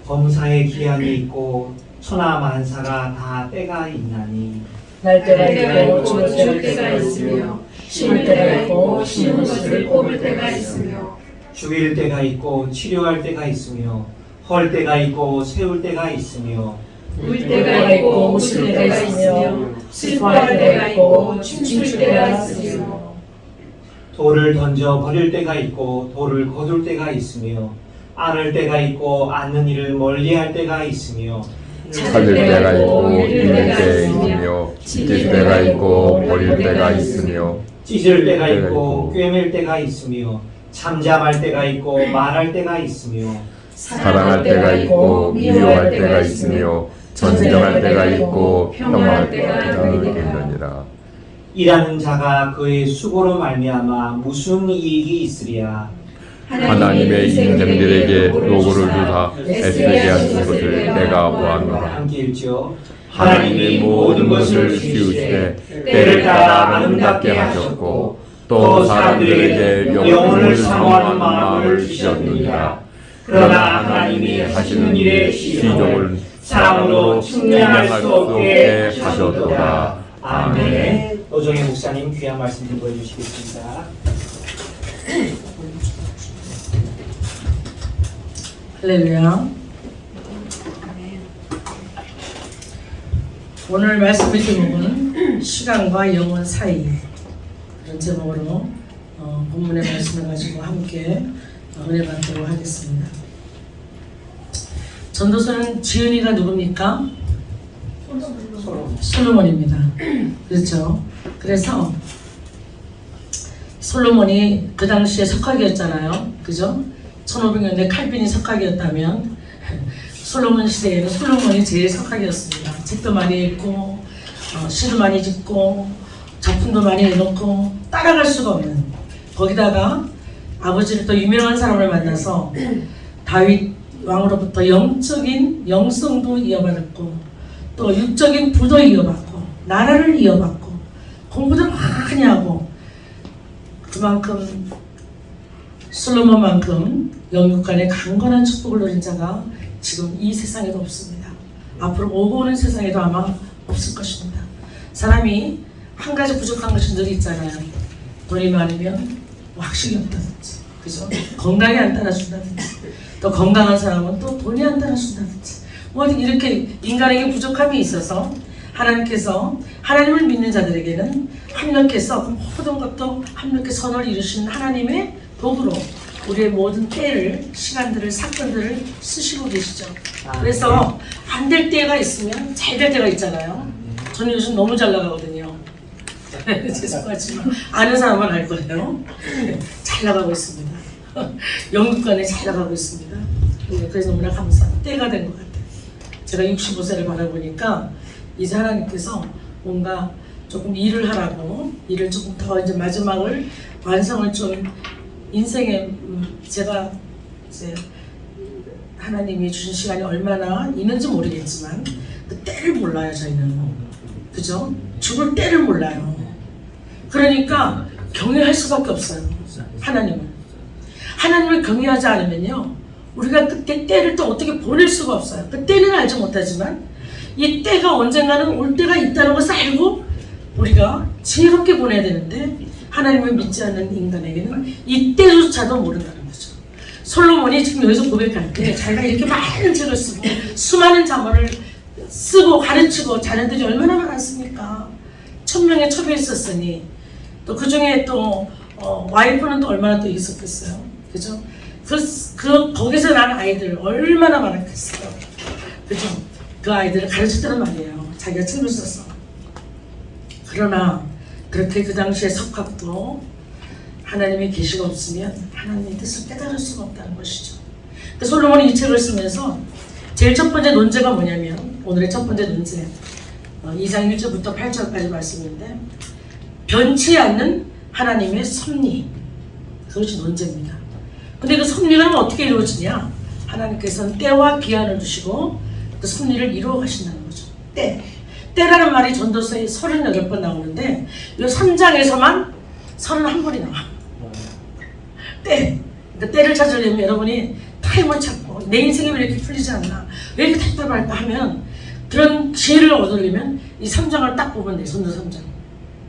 범사의 기한이 있고 천하만사가 다 때가 있나니 날 때가 있고 죽을 때가 있으며 심을 때가 있고 심은 것을 뽑을 때가 있으며 죽일 때가 있고 치료할 때가 있으며 헐 때가 있고 세울 때가 있으며 울 때가 있고 웃을 때가 있으며 슬퍼할 때가 있고 춤출 때가 있으며 돌을 던져 버릴 때가 있고 돌을 거둘 때가 있으며 안을 때가 있고 안는 일을 멀리할 때가 있으며 찾을 때가 있고 잃을 때가 있으며 찢을 때가 있고 버릴 때가 있으며 찢을 때가 있고 꿰맬 때가 있으며 잠잠할 때가 있고 말할 때가 있으며 사랑할 때가 있고 미워할 때가 있으며 전쟁할 때가 있고 평화할 때가 있느니라. 일하는 자가 그의 수고로 말미암아 무슨 이익이 있으랴. 하나님의 인생들에게 노고를 주사 애쓰게 하신 것을 내가 보았노라. 함께 읽죠. 하나님이 모든 것을 지으시되 때를 따라 아름답게 하셨고 또 사람들에게 영혼을 사모하는 마음을 주셨느니라. 그러나 하나님이 하시는 일의 시종을 사람으로 측량할 수 없게 하셨도다. 아멘. 노정혜 목사님 귀한 말씀 좀 보여주시겠습니다. 할렐루야. 오늘 말씀의 제목은 시간과 영혼 사이, 이런 제목으로 본문의 말씀을 가지고 함께 은혜 받도록 하겠습니다. 전도서는 지은이가 누굽니까? 솔로몬입니다. 그렇죠? 그래서 솔로몬이 그 당시에 석학이었잖아요. 그죠? 1500년대 칼빈이 석학이었다면 솔로몬 시대에는 솔로몬이 제일 석학이었습니다. 책도 많이 읽고 시도 많이 짓고 작품도 많이 내놓고 따라갈 수가 없는, 거기다가 아버지를 또 유명한 사람을 만나서 다윗 왕으로부터 영적인 영성도 이어받았고 또 육적인 부도 이어받고 나라를 이어받고 공부도 많이 하고, 그만큼 솔로몬만큼 영육간의 강건한 축복을 누린 자가 지금 이 세상에도 없습니다. 앞으로 오고 오는 세상에도 아마 없을 것입니다. 사람이 한 가지 부족한 것이 늘 있잖아요. 돈이 많으면 뭐 학식이 없다든지, 그죠? 건강이 안 따라준다든지, 또 건강한 사람은 또 돈이 안 따라준다든지, 뭐 이렇게 인간에게 부족함이 있어서 하나님께서 하나님을 믿는 자들에게는 합력해서 그 모든 것도 합력해 선을 이루시는 하나님의 도구로 우리의 모든 때를, 시간들을, 사건들을 쓰시고 계시죠. 그래서 안 될 때가 있으면 잘 될 때가 있잖아요. 저는 요즘 너무 잘 나가거든요. 죄송하지만 아는 사람은 알 거예요. 잘 나가고 있습니다. 영국간에 잘 나가고 있습니다. 그래서 너무나 감사합니다. 때가 된 것 같아요. 제가 65세를 바라보니까 이제 하나님께서 뭔가 조금 일을 하라고, 일을 조금 더 이제 마지막을 완성을 좀 인생에 제가 이제 하나님이 주신 시간이 얼마나 있는지 모르겠지만 그 때를 몰라요. 저희는, 그죠? 죽을 때를 몰라요. 그러니까 경외할 수밖에 없어요. 하나님을 경외하지 않으면요, 우리가 그때 때를 또 어떻게 보낼 수가 없어요. 그 때는 알지 못하지만 이 때가 언젠가는 올 때가 있다는 것을 알고 우리가 지혜롭게 보내야 되는데, 하나님을 믿지 않는 인간에게는 이 때조차도 모른다는 거죠. 솔로몬이 지금 여기서 고백할 때 자기가 이렇게 많은 책을 쓰고 수많은 자문을 쓰고 가르치고 자녀들이 얼마나 많았습니까? 1000명의 첩이 있었으니 또 그 중에 또 와이프는 또 얼마나 또 있었겠어요. 그죠? 거기서 난 아이들 얼마나 많았겠어요. 그죠? 그 아이들을 가르쳤다는 말이에요. 자기가 책을 써서. 그러나 그렇게 그 당시에 석학도 하나님의 계시가 없으면 하나님의 뜻을 깨달을 수가 없다는 것이죠. 솔로몬이 이 책을 쓰면서 제일 첫 번째 논제가 뭐냐면, 오늘의 첫 번째 논제 2장 1절부터 8절까지 말씀인데, 변치 않는 하나님의 섭리, 그것이 논제입니다. 근데 그 섭리는 어떻게 이루어지냐? 하나님께서는 때와 기한을 두시고 그 섭리를 이루어 가신다는 거죠. 때라는 말이 전도서에 38번 나오는데 이 3장에서만 31번이 나와. 그러니까 때를 찾으려면 여러분이 타임을 찾고, 내 인생이 왜 이렇게 풀리지 않나, 왜 이렇게 답답할까 하면, 그런 지혜를 얻으려면 이 3장을 딱 보면 돼요. 전도 3장.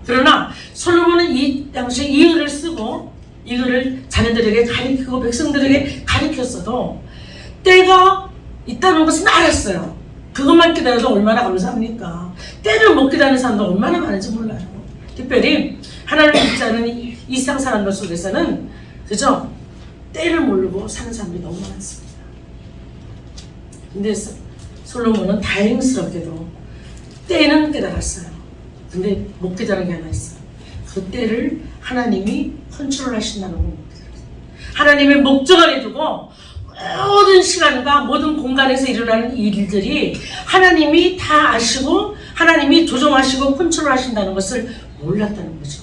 그러나 솔로몬은 이 당시에 이 글을 쓰고 이 글을 자녀들에게 가르치고 백성들에게 가르쳤어도 때가 있다는 것은 알았어요. 그것만 기다려도 얼마나 감사합니까? 때를 못 기다리는 사람도 얼마나 많은지 몰라요. 특별히 하나님을 믿지 않은 이 세상 사람들 속에서는, 그죠? 때를 모르고 사는 사람들이 너무 많습니다. 근데 솔로몬은 다행스럽게도 때는 깨달았어요. 근데 못 깨달은 게 하나 있어요. 그 때를 하나님이 컨트롤 하신다는 걸 못 깨달았어요. 하나님의 목적 안에 두고 모든 시간과 모든 공간에서 일어나는 일들이 하나님이 다 아시고 하나님이 조정하시고 컨트롤 하신다는 것을 몰랐다는 거죠.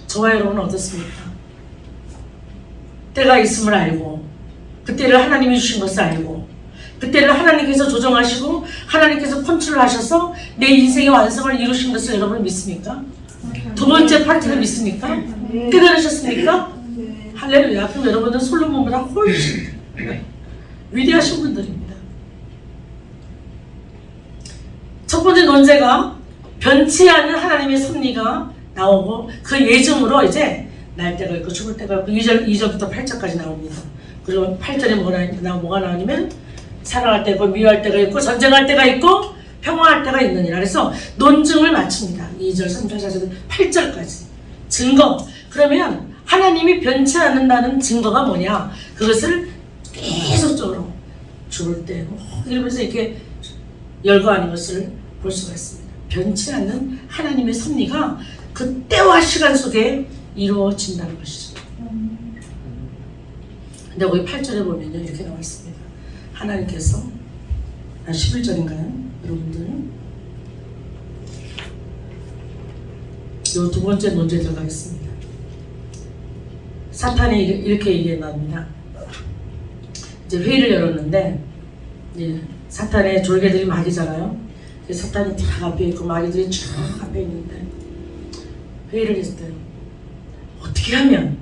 저와 여러분은 어떻습니까? 때가 있음을 알고, 그때를 하나님이 주신 것을 알고, 그때를 하나님께서 조정하시고 하나님께서 컨트롤 하셔서 내 인생의 완성을 이루신 것을 여러분 믿습니까? 두 번째 파트를 믿습니까? 깨달으셨습니까? 할렐루야. 그럼 여러분은 솔로몬보다 훨씬 위대하신 분들입니다. 첫 번째 논제가 변치 않는 하나님의 섭리가 나오고, 그 예증으로 이제 날 때가 있고 죽을 때가 있고 2절부터 8절까지 나옵니다. 그리고 8절에 뭐가 나오냐면, 사랑할 때가 있고 미워할 때가 있고 전쟁할 때가 있고 평화할 때가 있느니라. 그래서 논증을 마칩니다. 2절, 3절, 4절, 8절까지. 증거. 그러면 하나님이 변치 않는다는 증거가 뭐냐? 그것을 계속적으로 죽을 때 이러면서 이렇게 열거하는 것을 볼 수가 있습니다. 변치 않는 하나님의 섭리가 그 때와 시간 속에 이루어진다는 것이죠. 근데 거기 8절에 보면요, 이렇게 나와 있습니다. 하나님께서 11절인가요? 여러분들, 이 두 번째 논제 들어가겠습니다. 사탄이 이렇게 얘기합니다. 이제 회의를 열었는데, 이제 사탄의 졸개들이 마귀잖아요. 사탄이 다 앞에 있고 마귀들이 쫙 앞에 있는데 회의를 했어요. 어떻게 하면,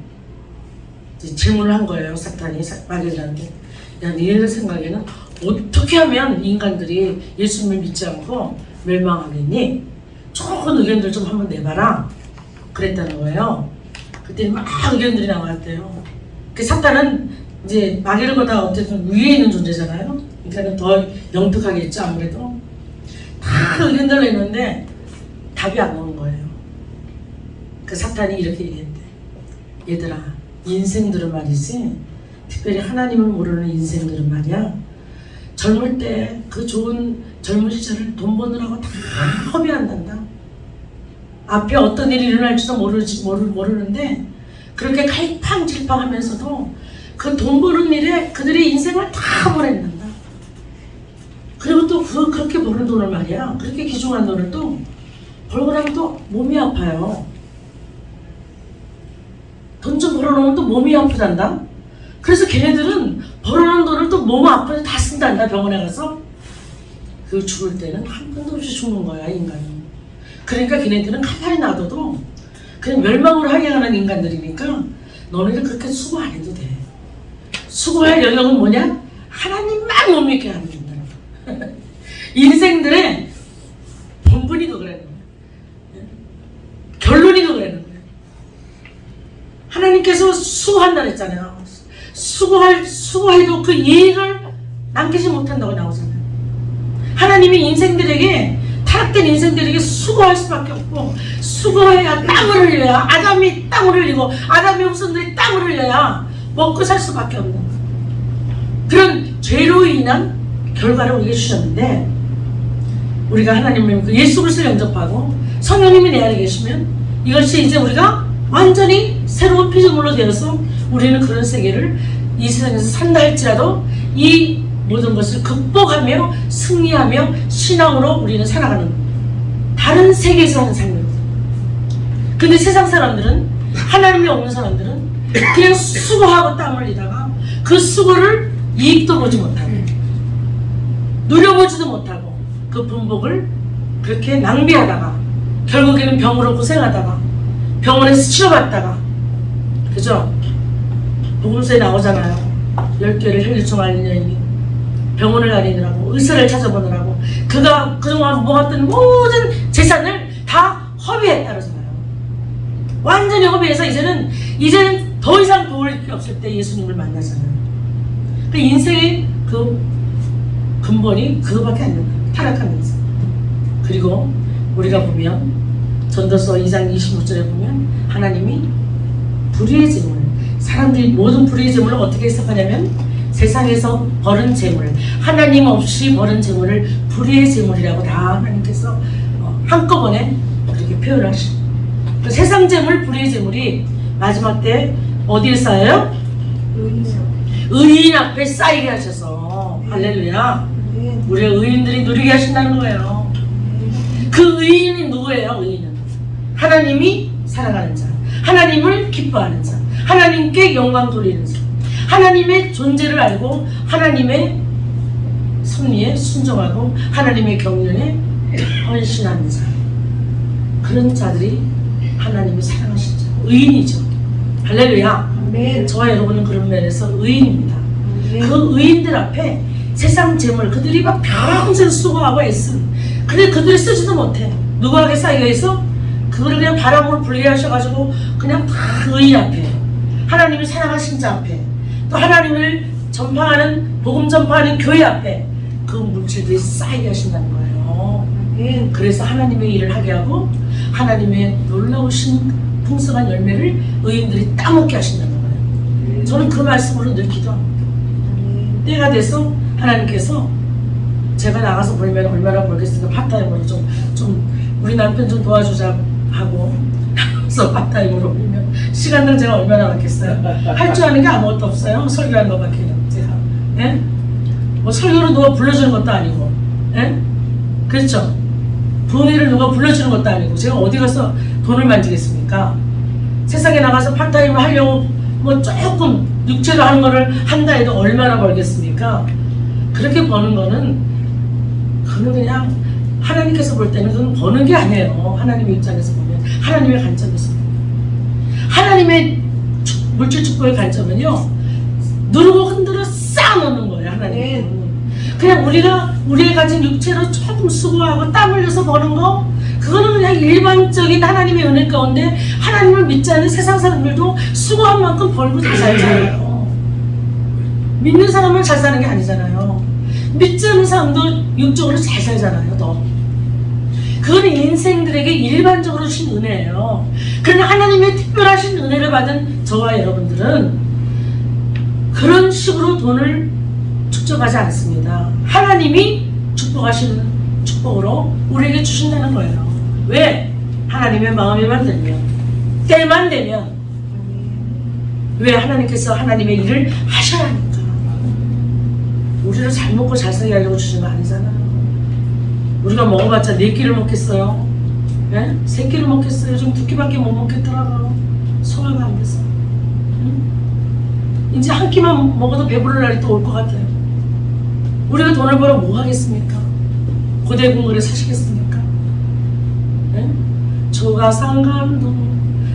이제 질문을 한 거예요. 사탄이 마귀들한테. 야, 니네들 생각에는 어떻게 하면 인간들이 예수님을 믿지 않고 멸망하겠니? 좋은 의견들 좀 한번 내봐라 그랬다는 거예요. 그때 막 의견들이 나왔대요. 그 사탄은 이제 마귀를 보다 어쨌든 위에 있는 존재잖아요. 그러니까 더 영특하겠죠. 아무래도 다 의견들을 냈는데 답이 안 나온 거예요. 그 사탄이 이렇게 얘기했대. 얘들아, 인생들은 말이지, 특별히 하나님을 모르는 인생들은 말이야, 젊을 때 그 좋은 젊은 시절을 돈 버느라고 다 허비한단다. 앞에 어떤 일이 일어날지도 모르는데 그렇게 갈팡질팡하면서도 그 돈 버는 일에 그들의 인생을 다 보낸단다. 그리고 또 그렇게 버는 돈을 말이야, 그렇게 귀중한 돈을 또 벌고 나면 또 몸이 아파요. 돈 좀 벌어놓으면 또 몸이 아프단다. 그래서 걔네들은 벌어놓은 돈을 또 몸 아파서 다 쓴단다. 병원에 가서. 그 죽을 때는 한 푼도 없이 죽는 거야, 인간은. 그러니까 걔네들은 가만히 놔둬도 그냥 멸망으로 향해가는 인간들이니까 너네들 그렇게 수고 안 해도 돼. 수고할 영역은 뭐냐? 하나님만 못 믿게 하는 거야. 인생들의 본분이 그거라는 거야. 결론이 그거라는 거야. 하나님께서 수고한다 그랬잖아요. 수고해도 그 이익을 남기지 못한다고 나오잖아요. 하나님이 인생들에게, 타락된 인생들에게 수고할 수밖에 없고, 수고해야 땀을 흘려야, 아담이 땀을 흘리고 아담의 후손들이 땀을 흘려야 먹고 살 수밖에 없는 그런 죄로 인한 결과를 우리에게 주셨는데, 우리가 하나님을 그 예수 그리스도를 영접하고 성령님이 내 안에 계시면 이것이 이제 우리가 완전히 새로운 피조물로 되어서 우리는 그런 세계를 이 세상에서 산다 할지라도 이 모든 것을 극복하며 승리하며 신앙으로 우리는 살아가는 다른 세계에서 하는 삶입니다. 근데 세상 사람들은, 하나님이 없는 사람들은 그냥 수고하고 땀 흘리다가 그 수고를 이익도 보지 못하고 누려보지도 못하고 그 분복을 그렇게 낭비하다가 결국에는 병으로 고생하다가 병원에서 치료받다가, 그죠? 복음서에 나오잖아요. 10개를 혈류증 앓는 여인이 병원을 다니느라고, 의사를 찾아보느라고 그가 그동안 모았던 모든 재산을 다 허비했다 그러잖아요. 완전히 허비해서 이제는 더 이상 도울 게 없을 때 예수님을 만나잖아요. 그 인생의 그 근본이 그거밖에 안 된다. 타락하면서. 그리고 우리가 보면 전도서 2장 26절에 보면 하나님이 불의의 재물, 사람들이 모든 불의의 재물을 어떻게 해석하냐면 세상에서 벌은 재물, 하나님 없이 벌은 재물을 불의의 재물이라고 다 하나님께서 한꺼번에 그렇게 표현을 하시고, 그 세상 재물, 불의의 재물이 마지막 때 어디에 쌓여요? 의인 앞에 쌓이게 하셔서, 할렐루야, 우리가 의인들이 누리게 하신다는 거예요. 그 의인이 누구예요? 의인은 하나님이 사랑하는 자, 하나님을 기뻐하는 자, 하나님께 영광 돌리는 자, 하나님의 존재를 알고 하나님의 섭리에 순종하고 하나님의 경륜에 헌신하는 자, 그런 자들이 하나님이 사랑하신 자, 의인이죠. 할렐루야. 아멘. 저와 여러분은 그런 면에서 의인입니다. 아멘. 그 의인들 앞에 세상 재물, 그들이 막 평생 수고하고 애쓴, 근데 그들이 쓰지도 못해. 누구에게 쌓여 있어? 그거를 그냥 바람으로 분리하셔가지고 그냥 다 의인 앞에, 하나님이 사랑하신 자 앞에, 또 하나님을 전파하는, 복음 전파하는 교회 앞에 그 물질들이 쌓이게 하신다는 거예요. 아멘. 그래서 하나님의 일을 하게 하고 하나님의 놀라우신 풍성한 열매를 의인들이 따먹게 하신다는 거예요. 저는 그 말씀으로 늘 기도합니다. 때가 돼서 하나님께서 제가 나가서 벌면 얼마나 벌겠으니까 파타임으로 좀 우리 남편 좀 도와주자 하고 그래서 파타임으로 벌면 시간당 제가 얼마나 받겠어요? 할 줄 아는 게 아무것도 없어요. 설교하는 것밖에 제가. 예? 뭐 설교로 누가 불러주는 것도 아니고, 예? 그렇죠? 부흥회를 누가 불러주는 것도 아니고 제가 어디 가서 돈을 만지겠습니까? 세상에 나가서 파타임을 하려고 뭐 조금 육체로 하는 거를 한다 해도 얼마나 벌겠습니까? 그렇게 버는 거는 그건 그냥 하나님께서 볼 때는 그건 버는 게 아니에요. 하나님의 입장에서 보면, 하나님의 관점에서 보면. 하나님의 물질 축복의 관점은요, 누르고 흔들어 쌓아놓는 거예요. 하나님은 그냥 우리가 우리의 가진 육체로 조금 수고하고 땀 흘려서 버는 거, 그거는 그냥 일반적인 하나님의 은혜 가운데 하나님을 믿지 않는 세상 사람들도 수고한 만큼 벌고 다 살잖아요. 믿는 사람은 잘 사는 게 아니잖아요. 믿지 않는 사람도 육적으로 잘 살잖아요. 더. 그건 인생들에게 일반적으로 주신 은혜예요. 그러나 하나님의 특별하신 은혜를 받은 저와 여러분들은 그런 식으로 돈을 축적하지 않습니다. 하나님이 축복하시는 축복으로 우리에게 주신다는 거예요. 왜? 하나님의 마음에만 들면, 때만 되면. 왜? 하나님께서 하나님의 일을 하셔야 하니까. 우리를 잘 먹고 잘 살게 하려고 주신 거 아니잖아요. 우리가 먹어봤자 4끼를 먹겠어요? 네? 3끼를 먹겠어요? 좀 2끼밖에 못 먹겠더라고요. 소화가 안 돼서. 이제 한 끼만 먹어도 배부를 날이 또 올 것 같아요. 우리가 돈을 벌어 뭐 하겠습니까? 고대 궁궐에 사시겠습니까? 네? 조가 상감도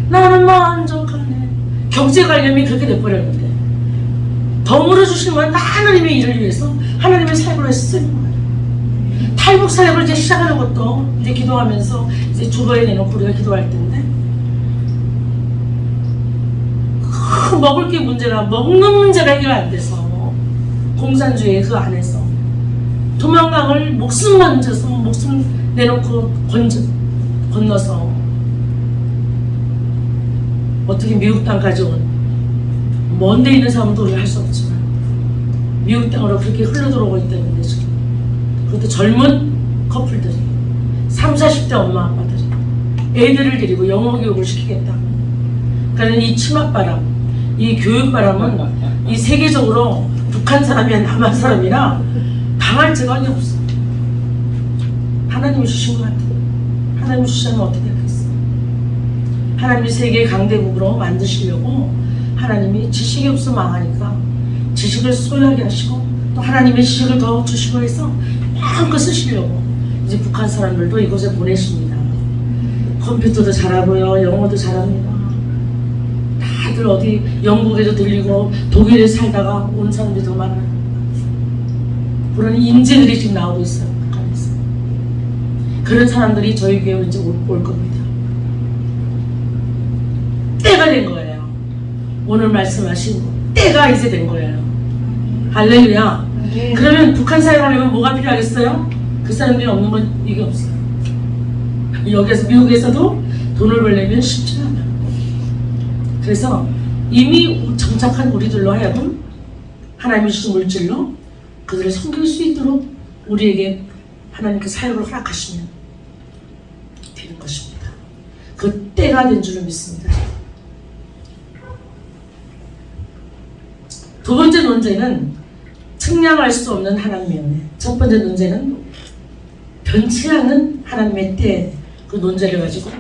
나는 만족하네. 경제관념이 그렇게 돼버렸는데 더 물어주신 건 하나님의 일을 위해서 하나님의 삶을 위해서 쓰는 거예요. 탈북 사역을 이제 시작하는 것도 이제 기도하면서 이제 주거에 내놓고 우리가 기도할 텐데 먹을 게 문제가, 먹는 문제가 해결 안 돼서 공산주의 그 안에서 도망강을 목숨 얹어서 목숨 내놓고 건너서 어떻게 미국 땅까지 온 먼 데 있는 사람도 우리가 할 수 없지만 미국 땅으로 그렇게 흘러들어오고 있다는데 지금 그것도 젊은 커플들이 30, 40대 엄마 아빠들이 애들을 데리고 영어 교육을 시키겠다. 그러니까 이 치맛바람, 이 교육바람은 이 세계적으로 북한 사람이야 남한 사람이라 당할 재간이 없어. 하나님이 주신 것 같아요. 하나님이 주시면 어떻게 하겠어요? 하나님이 세계 강대국으로 만드시려고 하나님이 지식이 없어 망하니까 지식을 소유하게 하시고 또 하나님의 지식을 더 주시고 해서 마음껏 쓰시려고 이제 북한 사람들도 이곳에 보내십니다. 컴퓨터도 잘하고요, 영어도 잘합니다. 다들 어디 영국에도 들리고 독일에 살다가 온 사람들이 더 많아요. 그런 인재들이 지금 나오고 있어요. 북한에서. 그런 사람들이 저희 교회로 이제 올 겁니다. 때가 된 거예요. 오늘 말씀하신 때가 이제 된 거예요. 할렐루야. 그러면 북한 사역하려면 뭐가 필요하겠어요? 그 사람들이 없는 건 이게 없어요. 여기서 미국에서도 돈을 벌려면 쉽지 않아요. 그래서 이미 정착한 우리들로 하여금 하나님이 주신 물질로 그들을 섬길 수 있도록 우리에게 하나님께 사역을 허락하시면 되는 것입니다. 그 때가 된 줄을 믿습니다. 두 번째 논제는 측량할 수 없는 하나님의 은혜. 첫 번째 논제는 변치 않는 하나님의 때, 그 논제를 가지고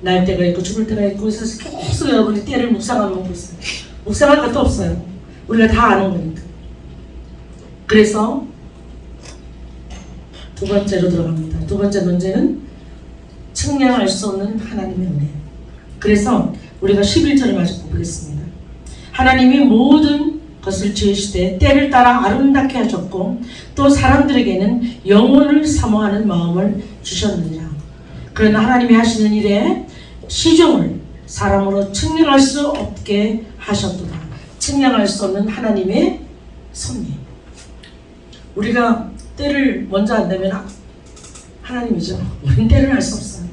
날 때가 있고 죽을 때가 있고 그래서 계속 여러분이 때를 묵상하고 있어요. 묵상할 것도 없어요. 우리가 다 아는 거니까. 그래서 두 번째로 들어갑니다. 두 번째 논제는 측량할 수 없는 하나님의 은혜. 그래서 우리가 11절을 마저 보겠습니다. 하나님이 모든 것을 지으시되 때를 따라 아름답게 하셨고 또 사람들에게는 영혼을 사모하는 마음을 주셨느니라. 그러나 하나님이 하시는 일에 시종을 사람으로 측량할 수 없게 하셨도다. 측량할 수 없는 하나님의 섭리. 우리가 때를 먼저 안다면 하나님이죠. 우리는 때를 알 수 없어요.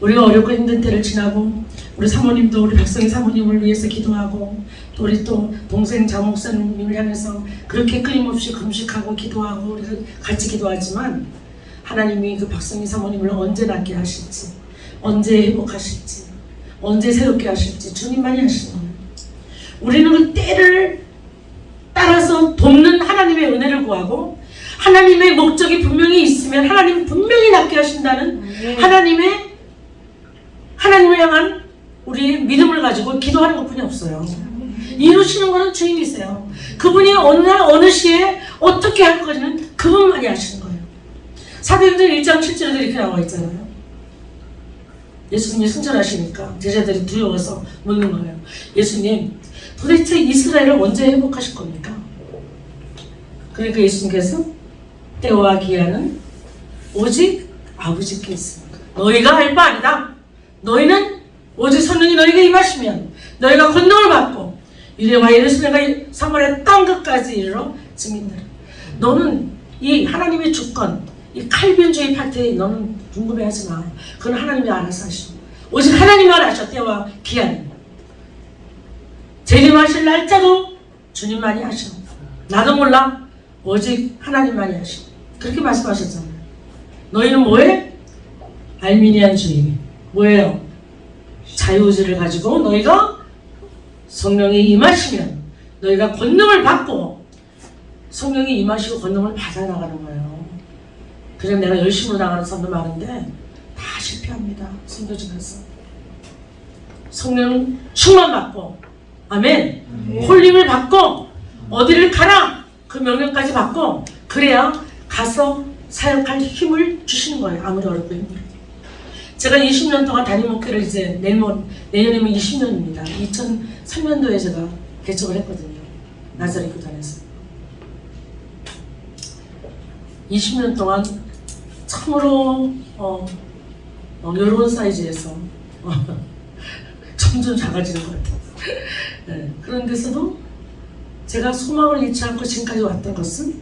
우리가 어렵고 힘든 때를 지나고 우리 사모님도 우리 백성의 사모님을 위해서 기도하고 또 우리 또 동생 장목사님을 향해서 그렇게 끊임없이 금식하고 기도하고 우리가 같이 기도하지만 하나님이 그 박성희 사모님을 언제 낫게 하실지, 언제 회복하실지, 언제 새롭게 하실지 주님만이 하시는 거예요. 우리는 그 때를 따라서 돕는 하나님의 은혜를 구하고 하나님의 목적이 분명히 있으면 하나님은 분명히 낫게 하신다는 하나님을 향한 우리의 믿음을 가지고 기도하는 것뿐이 없어요. 이루시는 것은 주님이세요. 그분이 어느 날 어느 시에 어떻게 할 거지는 그분만이 아시는 거예요. 사도행전 1장 7절에도 이렇게 나와 있잖아요. 예수님이 승천하시니까 제자들이 두려워서 묻는 거예요. 예수님, 도대체 이스라엘을 언제 회복하실 겁니까? 그러니까 예수님께서 때와 기한은 오직 아버지께 있습니다. 너희가 할 바 아니다. 너희는 오직 성령이 너희에게 임하시면 너희가 권능을 받고 유대와 예루살렘과 사마리아 땅끝까지 이르러 증인되라. 너는 이 하나님의 주권, 이 칼빈주의 파트에 너는 궁금해하지 마. 그건 하나님이 알아서 하시오. 오직 하나님만 아셔. 때와 기한. 재림하실 날짜도 주님만이 아셔. 나도 몰라. 오직 하나님만이 아셔. 그렇게 말씀하셨잖아요. 너희는 뭐해? 알미니안주의. 뭐예요? 자유의지를 가지고 너희가 성령이 임하시면 너희가 권능을 받고 성령이 임하시고 권능을 받아나가는 거예요. 그래서 내가 열심으로 나가는 사람도 많은데 다 실패합니다. 선교지에서. 성령 충만 받고 아멘. 홀림을 받고 어디를 가라 그 명령까지 받고 그래야 가서 사역할 힘을 주시는 거예요. 아무리 어렵고 힘들어도. 제가 20년 동안 담임 목회를 이제 내년이면 20년입니다. 2003년도에 제가 개척을 했거든요. 나자렛 교단에서. 20년 동안 참으로 여론 사이즈에서 점점 작아지는 것 같아요. 네. 그런 데서도 제가 소망을 잃지 않고 지금까지 왔던 것은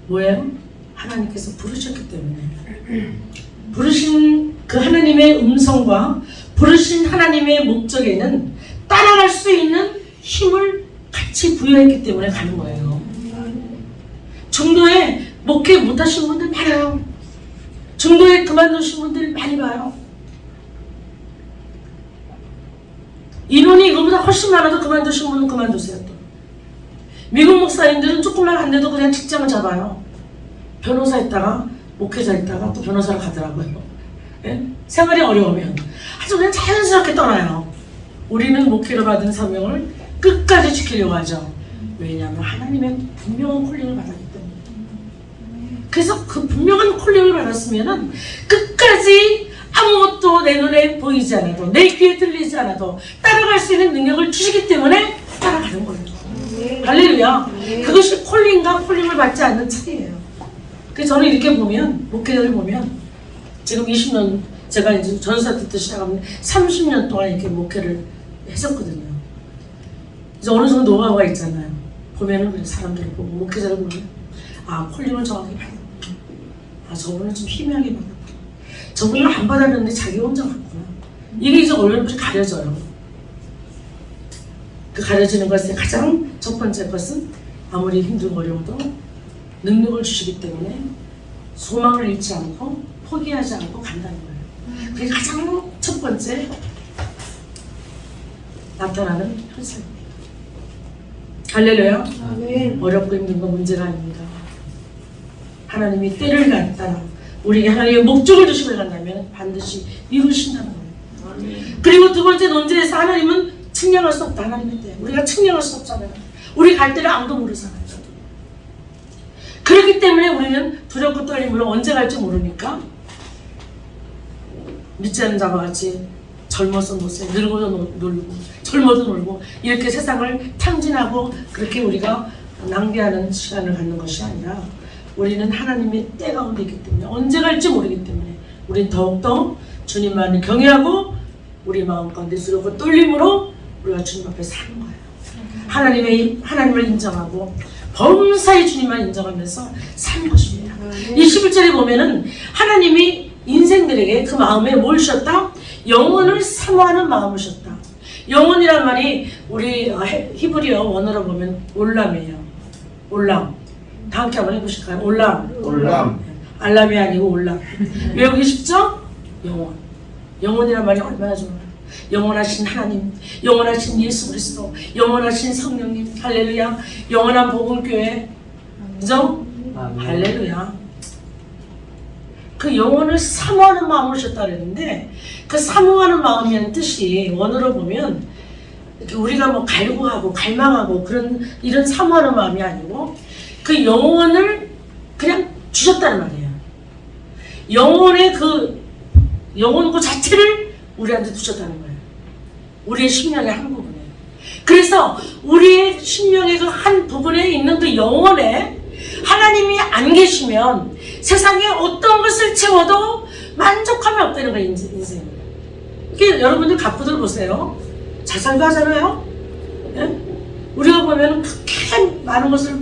뭐예요? 하나님께서 부르셨기 때문에 부르신 그 하나님의 음성과 부르신 하나님의 목적에는 따라갈 수 있는 힘을 같이 부여했기 때문에 가는 거예요. 중도에 목회 못하신 분들 많아요. 중도에 그만두신 분들 많이 봐요. 인원이 이거보다 훨씬 많아도 그만두신 분은 그만두세요. 또. 미국 목사님들은 조금만 안 돼도 그냥 직장을 잡아요. 변호사 했다가 목회자 했다가 또 변호사로 가더라고요. 예? 생활이 어려우면 아주 그냥 자연스럽게 떠나요. 우리는 목회를 받은 사명을 끝까지 지키려고 하죠. 왜냐하면 하나님의 분명한 콜링을 받았기 때문에. 그래서 그 분명한 콜링을 받았으면은 끝까지 아무것도 내 눈에 보이지 않아도 내 귀에 들리지 않아도 따라갈 수 있는 능력을 주시기 때문에 따라가는 거예요. 할렐루야. 그것이 콜링과 콜링을 받지 않는 차이예요. 그래서 저는 이렇게 보면 목회자를 보면 지금 20년 제가 이제 전사 때부터 시작하면 30년 동안 이렇게 목회를 했었거든요. 이제 어느 정도 노하우가 있잖아요. 보면은 그냥 사람들을 보고 목회자를 보면 아 콜링을 정확히 받았구나. 아 저분은 좀 희미하게 받았구나. 저분은 안 받았는데 자기 혼자 받구나. 이게 이제 얼굴이 가려져요. 그 가려지는 것의 가장 첫 번째 것은 아무리 힘들고 어려워도 능력을 주시기 때문에 소망을 잃지 않고 포기하지 않고 간다는 거예요. 그게 가장 첫 번째 나타나는 현상입니다. 할렐루야. 아멘. 어렵고 힘든 건 문제가 아닙니다. 하나님이 때를 따라 우리에게 하나님의 목적을 주시고 간다면 반드시 이루신다는 거예요. 아멘. 그리고 두 번째 논제에서 하나님은 측량할 수 없다. 하나님의 때. 우리가 측량할 수 없잖아요. 우리 갈 때를 아무도 모르잖아요. 그렇기 때문에 우리는 두렵고 떨림으로 언제 갈지 모르니까 믿지 않는 자와 같이 젊어서 노세, 늙어서 놀고 젊어서 놀고 이렇게 세상을 탕진하고 그렇게 우리가 낭비하는 시간을 갖는 것이 아니라 우리는 하나님의 때 가운데 있기 때문에 언제 갈지 모르기 때문에 우리는 더욱더 주님만을 경외하고 우리 마음 가운데 두렵고 떨림으로 우리가 주님 앞에 사는 거예요. 하나님을 인정하고 범사의 주님만 인정하면서 사는 것입니다. 21절에 보면은 하나님이 인생들에게 그 마음에 뭘 주셨다? 영혼을 사모하는 마음을 주셨다. 영혼이란 말이 우리 히브리어 원어로 보면 올람이에요. 올람. 다 함께 한번 해보실까요? 올람. 알람이 아니고 올람. 외우기 쉽죠? 영혼. 영혼이란 말이 얼마나 좋아요. 영원하신 하나님, 영원하신 예수 그리스도, 영원하신 성령님, 할렐루야. 영원한 복음교회, 그죠? 할렐루야. 그 영혼을 사모하는 마음을 주셨다 그랬는데 그 사모하는 마음이라는 뜻이 원어로 보면 이렇게 우리가 뭐 갈구하고 갈망하고 그런 이런 사모하는 마음이 아니고 그 영혼을 그냥 주셨다는 말이에요. 영혼의 그 영혼 그 자체를 우리한테 두셨다는 거예요. 우리의 심령의 한 부분에. 그래서 우리의 심령의 그 한 부분에 있는 그 영혼에 하나님이 안 계시면 세상에 어떤 것을 채워도 만족함이 없다는 거예요, 인생. 이게 여러분들 가부들 보세요. 잘 살고 하잖아요. 예? 우리가 보면 그렇게 많은 것을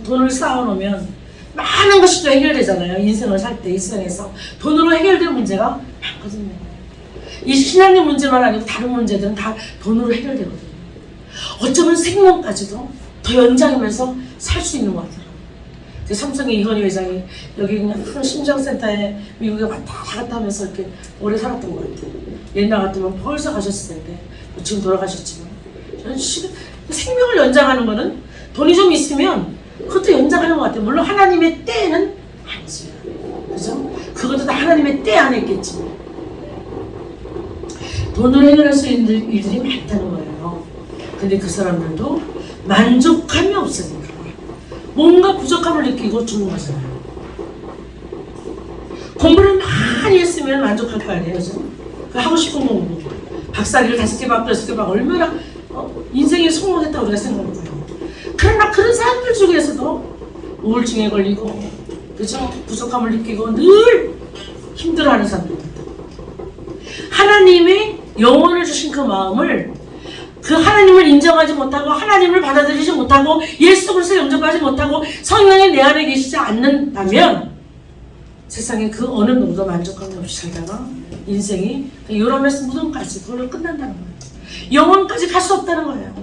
돈을 쌓아놓으면 많은 것이 또 해결되잖아요. 인생을 살 때 이 세상에서 돈으로 해결될 문제가 많거든요. 이 신앙의 문제만 아니고 다른 문제들은 다 돈으로 해결되거든요. 어쩌면 생명까지도 더 연장하면서 살 수 있는 것 같아요. 삼성의 이건희 회장이 여기 그냥 큰 심장센터에 미국에 왔다 갔다 하면서 이렇게 오래 살았던 것 같아요. 옛날 같으면 벌써 가셨을 텐데 지금 돌아가셨지만 저는 생명을 연장하는 거는 돈이 좀 있으면 그것도 연장하는 것 같아요. 물론 하나님의 때는 아니지만, 그죠? 그것도 다 하나님의 때 안에 있겠지. 돈으로 해결할 수 있는 일들이 많다는 거예요. 근데 그 사람들도 만족감이 없으니까 뭔가 부족함을 느끼고 죽는 거잖아요. 공부를 많이 했으면 만족할 거 아니에요, 그죠? 그 하고 싶은 공부, 박사학위를 5개 받고 6개 받고 얼마나 인생에 성공했다고 우리가 생각할 거예요. 그러나 그런 사람들 중에서도 우울증에 걸리고, 그죠? 부족함을 느끼고 늘 힘들어하는 사람들. 하나님의 영혼을 주신 그 마음을, 그 하나님을 인정하지 못하고 하나님을 받아들이지 못하고 예수 그리스도 영접하지 못하고 성령이 내 안에 계시지 않는다면 세상에 그 어느 누구도 만족감이 없이 살다가 인생이 요람에서 무덤까지 그걸로 끝난다는 거예요. 영원까지 갈 수 없다는 거예요.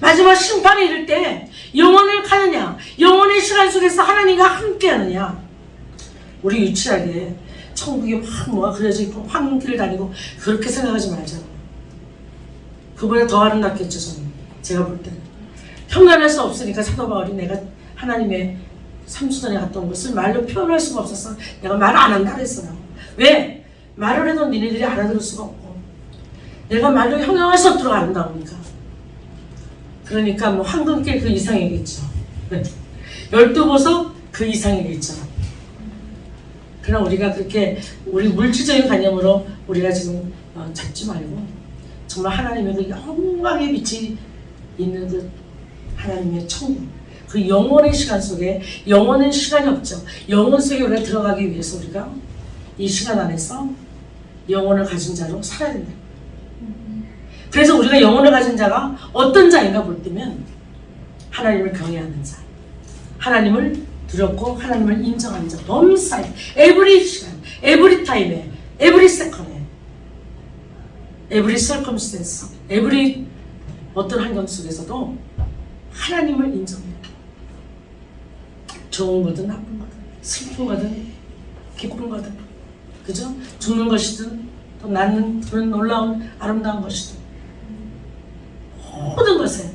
마지막 심판에 이를 때 영원을 가느냐, 영원의 시간 속에서 하나님과 함께 하느냐. 우리 유치하게 천국에 막 뭐가 그려져 있고 황길을 다니고 그렇게 생각하지 말자. 그보다 더 아름답겠죠. 저는 제가 볼 때는 평안할 수 없으니까 사도 바울이 내가 하나님의 3주 전에 갔다 온 것을 말로 표현할 수가 없어서 내가 말 안 한다 그랬어요. 왜? 말을 해도 니네들이 알아들을 수가 없고 내가 말로 형용할 수 없도록 아름다우니까. 그러니까 뭐 황금길 그 이상이겠죠. 12보석 그 이상이겠죠. 그러나 우리가 그렇게 우리 물질적인 관념으로 우리가 지금 잡지 말고 정말 하나님의 그 영광의 빛이 있는 그 하나님의 천국, 그 영원의 시간 속에, 영원한 시간이 없죠. 영원 속에 우리가 들어가기 위해서 우리가 이 시간 안에서 영혼을 가진 자로 살아야 된다. 그래서 우리가 영혼을 가진 자가 어떤 자인가 볼 때면 하나님을 경외하는 자, 하나님을 두렵고 하나님을 인정하는 자, 범사에, 에브리 시간, 에브리 타임에, 에브리 세컨에, 에브리 circumstance, 에브리 어떤 환경 속에서도 하나님을 인정해요. 좋은 거든 나쁜 거든 슬픈 거든 기쁜 거든, 그죠? 죽는 것이든 또 낳는 그런 놀라운 아름다운 것이든 모든 것에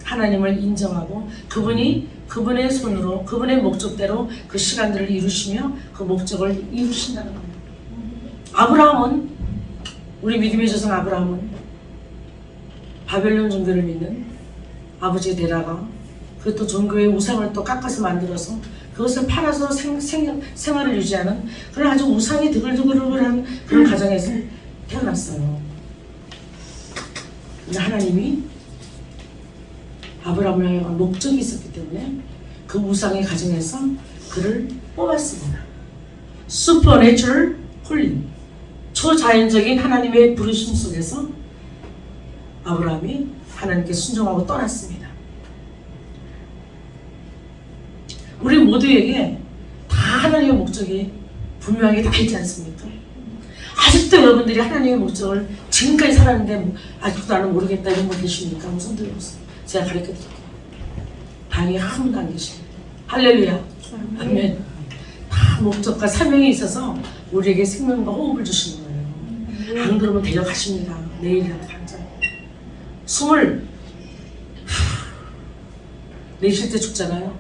하나님을 인정하고 그분이 그분의 손으로 그분의 목적대로 그 시간들을 이루시며 그 목적을 이루신다는 겁니다. 아브라함은, 우리 믿음의 조상 아브라함은 바벨론 종교를 믿는 아버지의 데라가 그것도 종교의 우상을 또 깎아서 만들어서 그것을 팔아서 생활을 유지하는 그런 아주 우상이 드글드글한 그런 가정에서 태어났어요. 근데 하나님이 아브라함을 향한 목적이 있었기 때문에 그 우상의 가정에서 그를 뽑았습니다. Supernatural calling, 초자연적인 하나님의 부르심 속에서 아브라함이 하나님께 순종하고 떠났습니다. 우리 모두에게 다 하나님의 목적이 분명하게 다 있지 않습니까? 아직도 여러분들이 하나님의 목적을 지금까지 살았는데 아직도 나는 모르겠다 이런 분 계십니까? 한번 손 들어보세요. 제가 가르쳐 드릴게요. 다행히 한 분도 안 계십니다. 할렐루야. 아멘. 다 목적과 사명이 있어서 우리에게 생명과 호흡을 주시는 거예요. 안 그러면 데려가십니다. 내일이라도 당장. 숨을 내쉴 때 죽잖아요.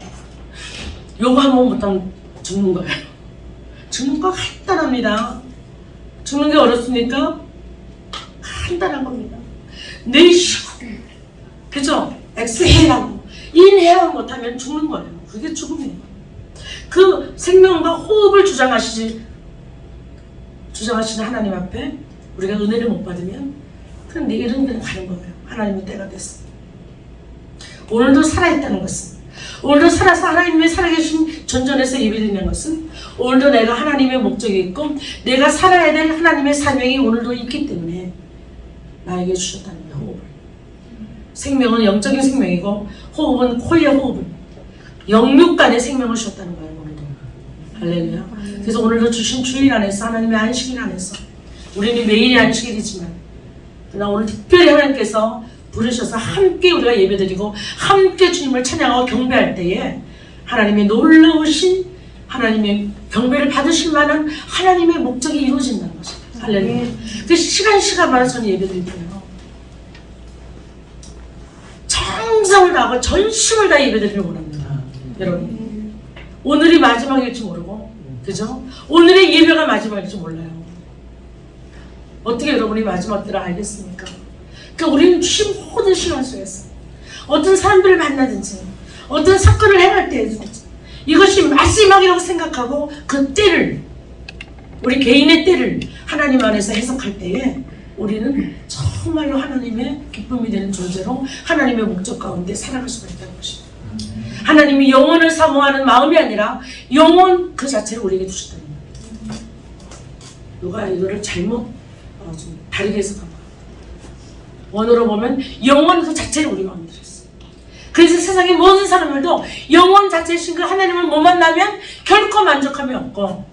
요거 한 번 못하면 죽는 거예요. 죽는 거 간단합니다. 죽는 게 어렵습니까? 간단한 겁니다. 내쉬고, 그죠? 엑스헤일하고 인헤일 못하면 죽는 거예요. 그게 죽음이에요. 그 생명과 호흡을 주장하시는 하나님 앞에 우리가 은혜를 못 받으면 그럼 내일은 그냥 가는 거예요. 하나님의 때가 됐어. 오늘도 살아있다는 것은 오늘도 살아서 하나님의 살아계신 전전에서 예배드리는 것은 오늘도 내가 하나님의 목적이 있고 내가 살아야 될 하나님의 사명이 오늘도 있기 때문에 나에게 주셨다는 거예요. 호흡을. 생명은 영적인 생명이고 호흡은 코의 호흡은 영육간의 생명을 주셨다는 거예요. 오늘도. 할렐루야. 그래서 오늘도 주신 주일 안에서 하나님의 안식일 안에서 우리는 매일이 안식일이지만 그러나 오늘 특별히 하나님께서 부르셔서 함께 우리가 예배드리고 함께 주님을 찬양하고 경배할 때에 하나님의 놀라우신 하나님의 경배를 받으실 만한 하나님의 목적이 이루어진다는 것입니다. 할렐루야. 그 시간마다 저는 예배드릴 거예요. 정성을 다하고 전심을 다해 예배드리길 원합니다. 여러분 오늘이 마지막일지 모르고 그죠? 오늘의 예배가 마지막일지 몰라요. 어떻게 여러분이 마지막 때를 알겠습니까? 그러니까 우리는 주신 모든 시간 속에서 어떤 사람들을 만나든지 어떤 사건을 행할 때 이것이 마지막이라고 생각하고 그 때를 우리 개인의 때를 하나님 안에서 해석할 때에 우리는 정말로 하나님의 기쁨이 되는 존재로 하나님의 목적 가운데 살아갈 수가 있다는 것입니다. 하나님이 영혼을 사모하는 마음이 아니라 영혼 그 자체를 우리에게 주셨다는 거예요. 누가 이거를 잘못 좀 다르게 해석한 거예요. 원어로 보면 영혼 그 자체를 우리가 만들었어요. 그래서 세상의 모든 사람들도 영혼 자체이신 그 하나님을 못 만나면 결코 만족함이 없고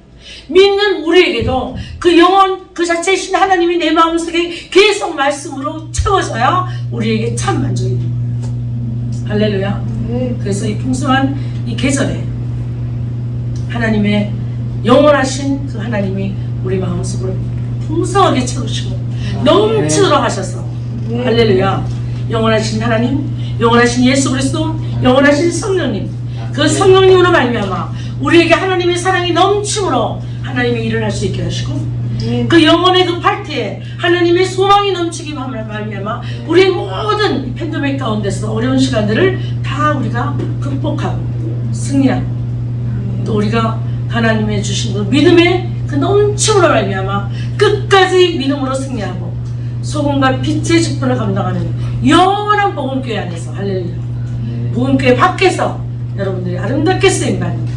믿는 우리에게도 그 영혼 그 자체이신 하나님이 내 마음속에 계속 말씀으로 채워져야 우리에게 참 만족이 되는 거예요. 할렐루야. 그래서 이 풍성한 이 계절에 하나님의 영원하신 그 하나님이 우리 마음속을 풍성하게 채우시고 넘치도록 하셔서 할렐루야. 영원하신 하나님, 영원하신 예수 그리스도, 영원하신 성령님, 그 성령님으로 말미암아 우리에게 하나님의 사랑이 넘침으로 하나님의 일을 할 수 있게 하시고 그 영혼의 그 팔트에 하나님의 소망이 넘치기 말미암아 우리의 모든 팬데믹 가운데서 어려운 시간들을 다 우리가 극복하고 승리하고 또 우리가 하나님의 주신 그 믿음의 그 넘침으로 말미암아 끝까지 믿음으로 승리하고 소금과 빛의 직분을 감당하는 영원한 복음교회 안에서 할렐루야. 복음교회 밖에서 여러분들이 아름답게 쓰임받는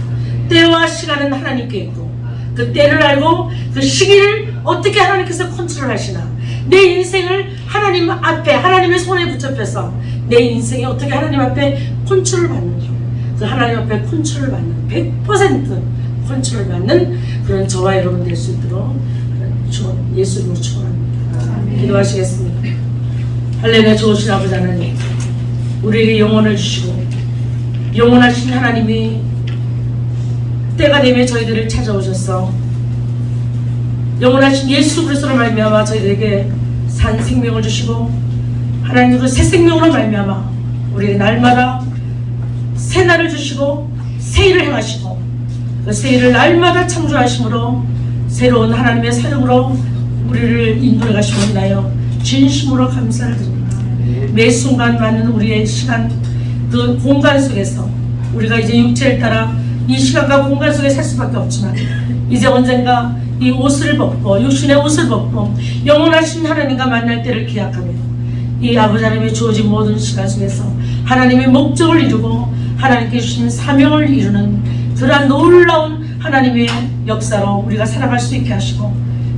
때와 시간은 하나님께 있고 그 때를 알고 그 시기를 어떻게 하나님께서 컨트롤 하시나 내 인생을 하나님 앞에 하나님의 손에 붙잡혀서 내 인생이 어떻게 하나님 앞에 컨트롤 받는지 그 하나님 앞에 컨트롤 받는 100% 컨트롤 받는 그런 저와 여러분 될 수 있도록 예수님으로 축원합니다. 기도하시겠습니다. 할렐루야. 좋으신 아버지 하나님 우리에게 영혼을 주시고 영원하신 하나님이 때가 되면 저희들을 찾아오셔서 영원하신 예수 그리스도로 말미암아 저희들에게 산 생명을 주시고 하나님 그 새 생명으로 말미암아 우리에게 날마다 새 날을 주시고 새 일을 행하시고 그 새 일을 날마다 창조하심으로 새로운 하나님의 사역으로 우리를 인도해 가시고 있나요. 진심으로 감사를 드립니다. 매 순간 맞는 우리의 시간 그 공간 속에서 우리가 이제 육체를 따라 이 시간과 공간 속에 살 수밖에 없지만 이제 언젠가 이 옷을 벗고 육신의 옷을 벗고 영원하신 하나님과 만날 때를 기약하며 이 아버지 하나님의 주어진 모든 시간 속에서 하나님의 목적을 이루고 하나님께 주신 사명을 이루는 그러한 놀라운 하나님의 역사로 우리가 살아갈 수 있게 하시고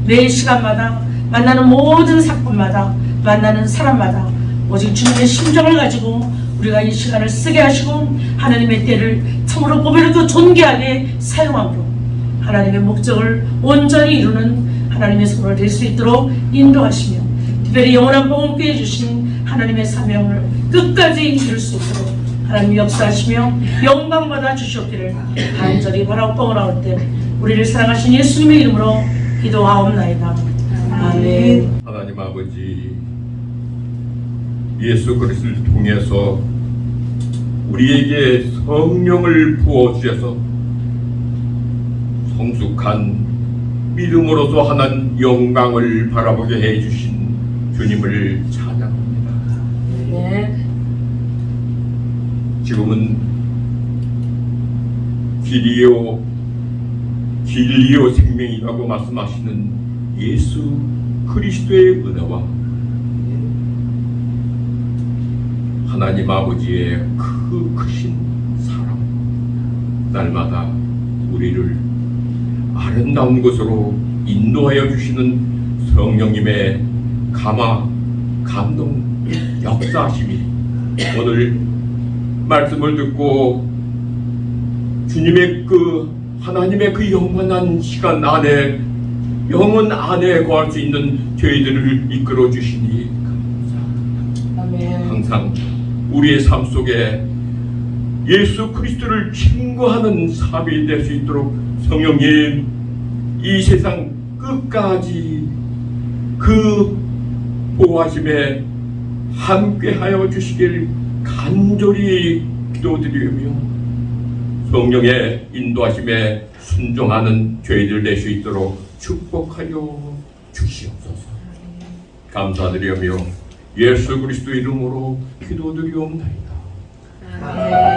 매 시간마다 만나는 모든 사건마다 만나는 사람마다 오직 주님의 심정을 가지고 우리가 이 시간을 쓰게 하시고 하나님의 때를 참으로 보배롭고 존귀하게 사용함으로 하나님의 목적을 온전히 이루는 하나님의 손을 댈 수 있도록 인도하시며 특별히 영원한 복음교회 주신 하나님의 사명을 끝까지 이룰 수 있도록 하나님 역사하시며 영광받아 주시옵기를 간절히 바라고 뻥어나올 때 우리를 사랑하신 예수님의 이름으로 기도하옵나이다. 아멘. 하나님 아버지 예수 그리스도를 통해서 우리에게 성령을 부어주셔서 성숙한 믿음으로서 하나님 영광을 바라보게 해주신 주님을 찬양합니다. 네. 지금은 진리요 생명이라고 말씀하시는 예수 그리스도의 은혜와 하나님 아버지의 크신 날마다 우리를 아름다운 곳으로 인도하여 주시는 성령님의 감동, 역사하심이 오늘 말씀을 듣고 주님의 하나님의 영원한 시간 안에, 영혼 안에 거할 수 있는 저희들을 이끌어 주시니 감사합니다. 항상 우리의 삶 속에 예수 그리스도를 증거하는 삶이 될 수 있도록 성령님, 이 세상 끝까지 그 보호하심에 함께하여 주시길 간절히 기도드리며 성령의 인도하심에 순종하는 저희들 될 수 있도록 축복하여 주시옵소서. 감사드리며 예수 그리스도 이름으로 기도드리옵나이다. 아멘.